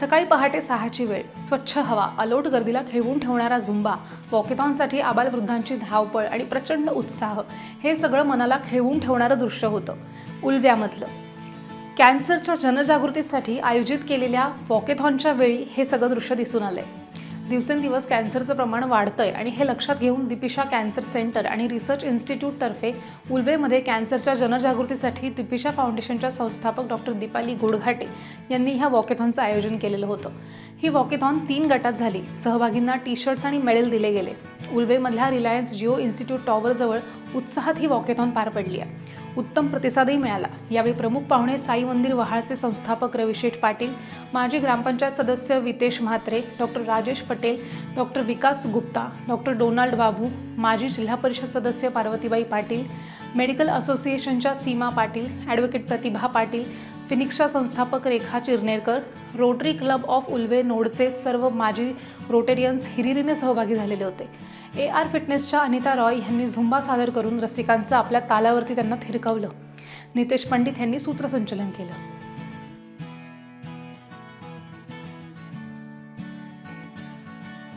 सकाळी पहाटे 6ची वेळ, स्वच्छ हवा, अलोट गर्दीला खिळवून ठेवणारा झुंबा, वॉकेथॉनसाठी आबालवृद्धांची धावपळ आणि प्रचंड उत्साह, हे सगळं मनाला खिळवून ठेवणारं दृश्य होतं. उल्व्यामधलं कॅन्सरच्या जनजागृतीसाठी आयोजित केलेल्या वॉकेथॉनच्या वेळी हे सगळं दृश्य दिसून आलंय. दिवसेंदिवस कॅन्सरचं प्रमाण वाढतंय आणि हे लक्षात घेऊन दीपिशा कॅन्सर सेंटर आणि रिसर्च इन्स्टिट्यूटतर्फे उल्वेमध्ये कॅन्सरच्या जनजागृतीसाठी दीपिशा फाउंडेशनच्या संस्थापक डॉक्टर दीपाली घोडघाटे यांनी ह्या वॉकेथॉनचं आयोजन केलेलं होतं. ही वॉकेथॉन 3 गटात झाली. सहभागींना टी-शर्ट्स आणि मेडल दिले गेले. उल्वेमधल्या रिलायन्स जिओ इन्स्टिट्यूट टॉवरजवळ उत्साहात ही वॉकेथॉन पार पडली आहे. उत्तम प्रतिसादही मिळाला. यावेळी प्रमुख पाहुणे साई मंदिर वहाळचे संस्थापक रविशेठ पाटील, माजी ग्रामपंचायत सदस्य वितेश म्हात्रे, डॉक्टर राजेश पटेल, डॉक्टर विकास गुप्ता, डॉक्टर डोनाल्ड बाबू, माजी जिल्हा परिषद सदस्य पार्वतीबाई पाटील, मेडिकल असोसिएशनच्या सीमा पाटील, ॲडव्होकेट प्रतिभा पाटील, फिनिक्सच्या संस्थापक रेखा चिरनेरकर, रोटरी क्लब ऑफ उल्वे नोडचे सर्व माजी रोटेरियन्स हिरिरीने सहभागी झालेले होते. AR फिटनेसच्या अनिता रॉय यांनी झुंबा सादर करून रसिकांचं आपल्या तालावरती त्यांना थिरकवलं. नितेश पंडित यांनी सूत्रसंचलन केलं.